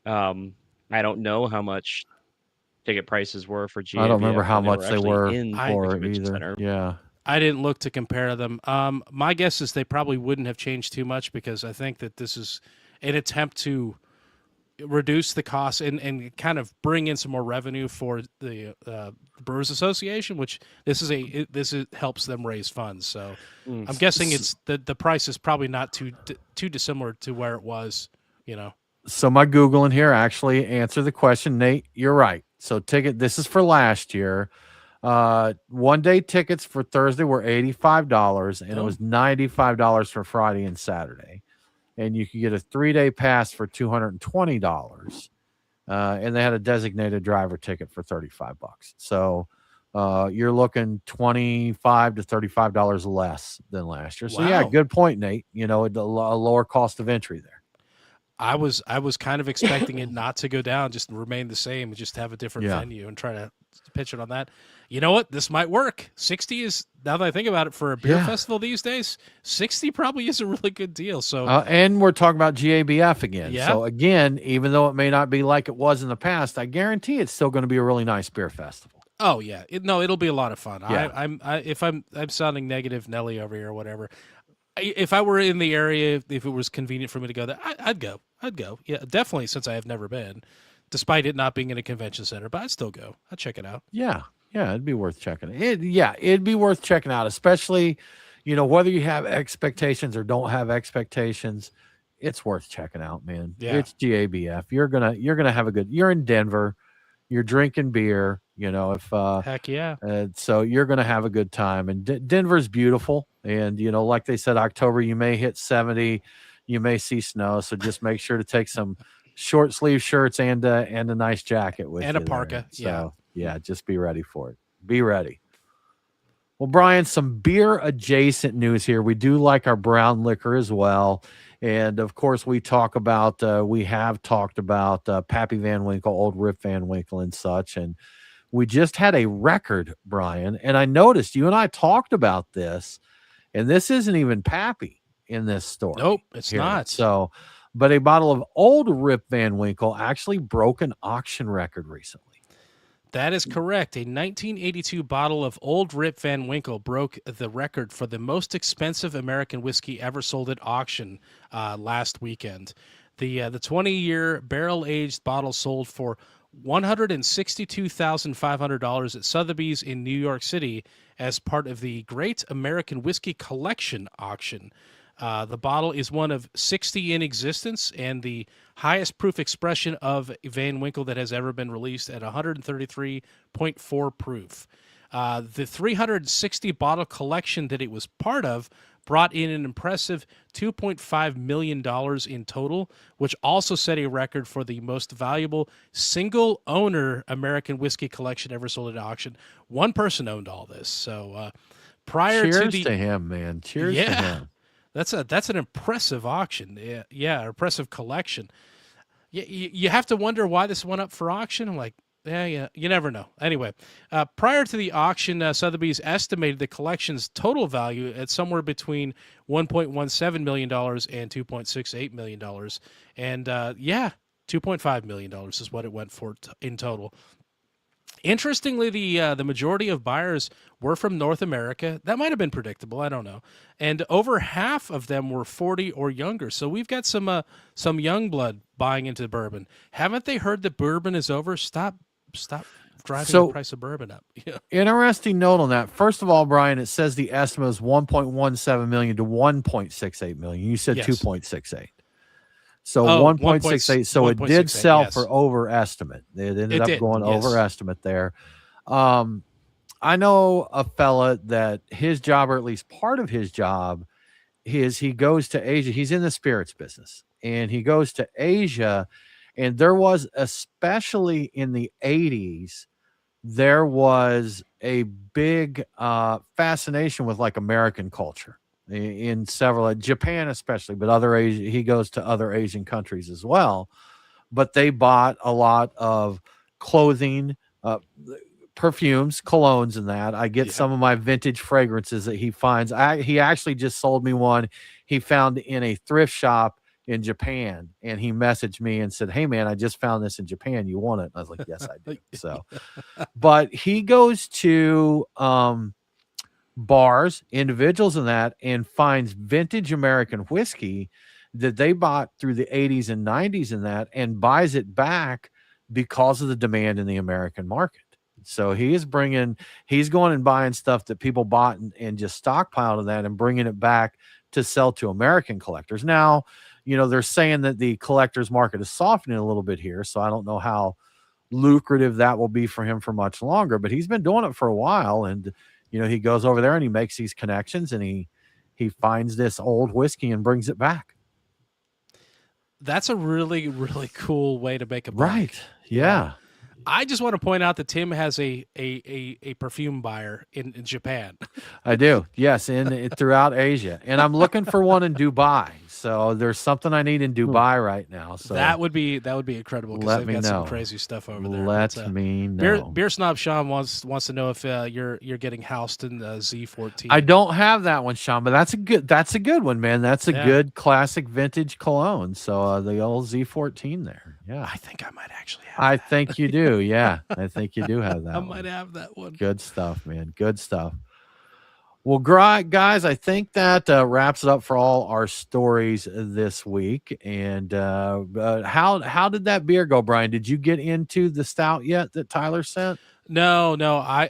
I don't know how much ticket prices were for I don't remember GABF how when they much were they actually were in the for convention either. center. Yeah. I didn't look to compare them. My guess is they probably wouldn't have changed too much because I think that this is an attempt to reduce the costs and kind of bring in some more revenue for the Brewers Association, which this helps them raise funds. So I'm guessing it's the price is probably not too dissimilar to where it was. So my Googling here actually answered the question. Nate, you're right. So this is for last year. 1 day tickets for Thursday were $85 and it was $95 for Friday and Saturday. And you could get a 3-day pass for $220. And they had a designated driver ticket for $35. So you're looking $25 to $35 less than last year. So yeah, Wow. good point, Nate. A lower cost of entry there. I was kind of expecting it not to go down, just remain the same, and just have a different venue and try to pitch it on that. You know what? This might work. 60 is, now that I think about it, for a beer festival these days, 60 probably is a really good deal. So and we're talking about GABF again. Yeah. So again, even though it may not be like it was in the past, I guarantee it's still going to be a really nice beer festival. Oh yeah, it'll be a lot of fun. Yeah. If I'm sounding negative Nelly over here or whatever. If I were in the area, if it was convenient for me to go there, I'd go. Yeah, definitely, since I have never been, despite it not being in a convention center. But I'd still go. I'd check it out. Yeah, it'd be worth checking. It'd be worth checking out, especially, whether you have expectations or don't have expectations. It's worth checking out, man. Yeah. It's GABF. You're gonna have a good. You're in Denver. You're drinking beer. Heck yeah. So you're gonna have a good time. And Denver's beautiful. And like they said, October you may hit 70. You may see snow. So just make sure to take some short sleeve shirts and a nice jacket with and you a parka. So just be ready for it. Be ready. Well, Brian, some beer adjacent news here. We do like our brown liquor as well. And of course, we have talked about Pappy Van Winkle, Old Rip Van Winkle, and such. And we just had a record, Brian. And I noticed you and I talked about this, and this isn't even Pappy in this story. Nope, it's not. So, but a bottle of Old Rip Van Winkle actually broke an auction record recently. That is correct. A 1982 bottle of Old Rip Van Winkle broke the record for the most expensive American whiskey ever sold at auction last weekend. The 20-year barrel-aged bottle sold for $162,500 at Sotheby's in New York City as part of the Great American Whiskey Collection auction. The bottle is one of 60 in existence and the highest proof expression of Van Winkle that has ever been released at 133.4 proof. The 360 bottle collection that it was part of brought in an impressive $2.5 million in total, which also set a record for the most valuable single-owner American whiskey collection ever sold at auction. One person owned all this. So Cheers to him, man. Cheers to him. That's an impressive auction. Yeah, impressive collection. You have to wonder why this went up for auction. I'm like, yeah, you never know. Anyway, prior to the auction, Sotheby's estimated the collection's total value at somewhere between $1.17 million and $2.68 million. And $2.5 million is what it went for in total. Interestingly, the majority of buyers were from North America. That might have been predictable. I don't know. And over half of them were 40 or younger. So we've got some young blood buying into bourbon. Haven't they heard that bourbon is over? Stop driving the price of bourbon up. Yeah. Interesting note on that. First of all, Brian, it says the estimate is 1.17 million to 1.68 million. You said 2.68. So 1.68. So it did sell for over estimate. It ended up going over estimate there. I know a fella that his job, or at least part of his job, is he goes to Asia. He's in the spirits business, and he goes to Asia. And there was, especially in the 80s, there was a big fascination with like American culture. in several, Japan especially, but he goes to other Asian countries as well. But they bought a lot of clothing, perfumes, colognes, and that. I get some of my vintage fragrances that he finds. He actually just sold me one he found in a thrift shop in Japan, and he messaged me and said, "Hey man, I just found this in Japan. You want it?" And I was like, "Yes, I do." So, but he goes to bars, individuals and that, and finds vintage American whiskey that they bought through the 80s and 90s and that, and buys it back because of the demand in the American market. So he's going and buying stuff that people bought and just stockpiled of that and bringing it back to sell to American collectors. Now, they're saying that the collector's market is softening a little bit here. So I don't know how lucrative that will be for him for much longer, but he's been doing it for a while. And, he goes over there and he makes these connections and he finds this old whiskey and brings it back. That's a really, really cool way to make a buck. Right. Yeah. I just want to point out that Tim has a perfume buyer in Japan. I do. Yes. Throughout Asia. And I'm looking for one in Dubai. So there's something I need in Dubai right now. So that would be incredible because they've got some crazy stuff over there. Let me know. Beer Snob Sean wants to know if you're getting housed in the Z14. I don't have that one, Sean, but that's a good one, man. That's a good classic vintage cologne. So the old Z14 there. Yeah. I think I might actually have I think you do. Yeah. I think you do have that. I might have that one. Good stuff, man. Good stuff. Well, guys, I think that wraps it up for all our stories this week. And how did that beer go, Brian? Did you get into the stout yet that Tyler sent? No.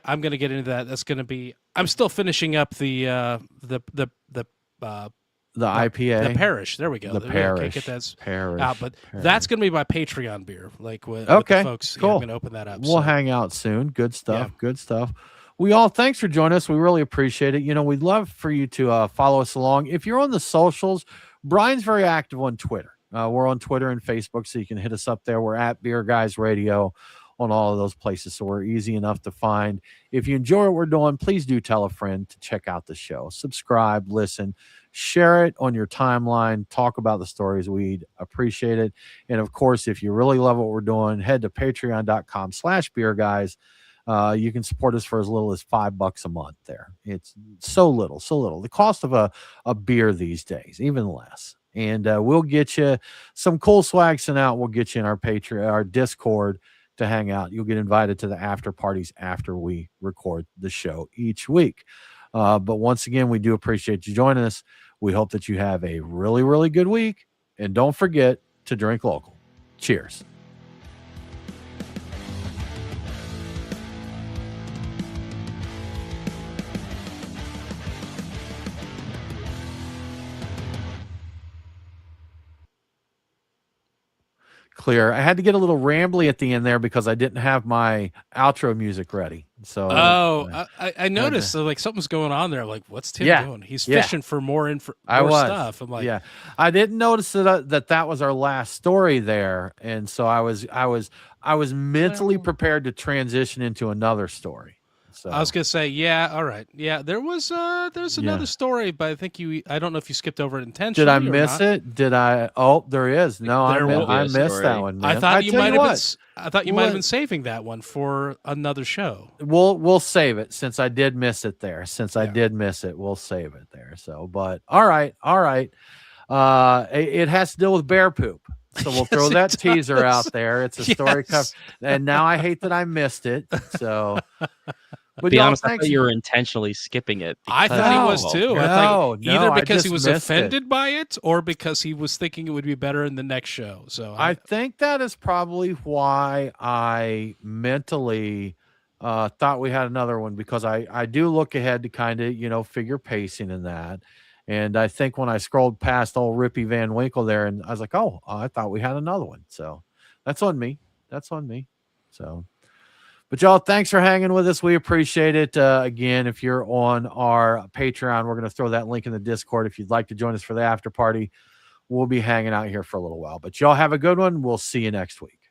I'm going to get into that. That's going to be. I'm still finishing up the IPA, the Parish. There we go. The Parish. Get that Parish out, but that's going to be my Patreon beer. Like with okay, the folks. Cool. Yeah, I'm going to open that up. We'll hang out soon. Good stuff. Yeah. Good stuff. Thanks for joining us. We really appreciate it. We'd love for you to follow us along. If you're on the socials, Brian's very active on Twitter. We're on Twitter and Facebook, so you can hit us up there. We're at Beer Guys Radio on all of those places, so we're easy enough to find. If you enjoy what we're doing, please do tell a friend to check out the show. Subscribe, listen, share it on your timeline, talk about the stories. We'd appreciate it. And of course, if you really love what we're doing, head to patreon.com/beerguys. You can support us for as little as $5 a month there. It's so little. The cost of a beer these days, even less. And we'll get you some cool swag sent out. We'll get you in our Patreon, our Discord to hang out. You'll get invited to the after parties after we record the show each week. But once again, we do appreciate you joining us. We hope that you have a really, really good week. And don't forget to drink local. Cheers. Clear. I had to get a little rambly at the end there because I didn't have my outro music ready. So I noticed like something's going on there. Like, what's Tim doing? He's fishing for more stuff. I'm like, I didn't notice that was our last story there, and so I was mentally prepared to transition into another story. So I was gonna say, all right, there's another story, but I don't know if you skipped over it intentionally. Did I miss it? Did I? Oh, there is. No, I missed that one. Man. I thought you might have been saving that one for another show. We'll save it since I did miss it there. I did miss it, we'll save it there. So, but all right. It has to deal with bear poop. So we'll throw that teaser out there. It's a story cover, and now I hate that I missed it. So. But be honest, I thought you were intentionally skipping it. I thought he was too. Either because he was offended by it or because he was thinking it would be better in the next show. So I think that is probably why I mentally thought we had another one, because I do look ahead to kind of, figure pacing in that. And I think when I scrolled past old Rippy Van Winkle there, and I was like, oh, I thought we had another one. So that's on me. So. But y'all, thanks for hanging with us. We appreciate it. Again, if you're on our Patreon, we're going to throw that link in the Discord. If you'd like to join us for the after party, we'll be hanging out here for a little while. But y'all have a good one. We'll see you next week.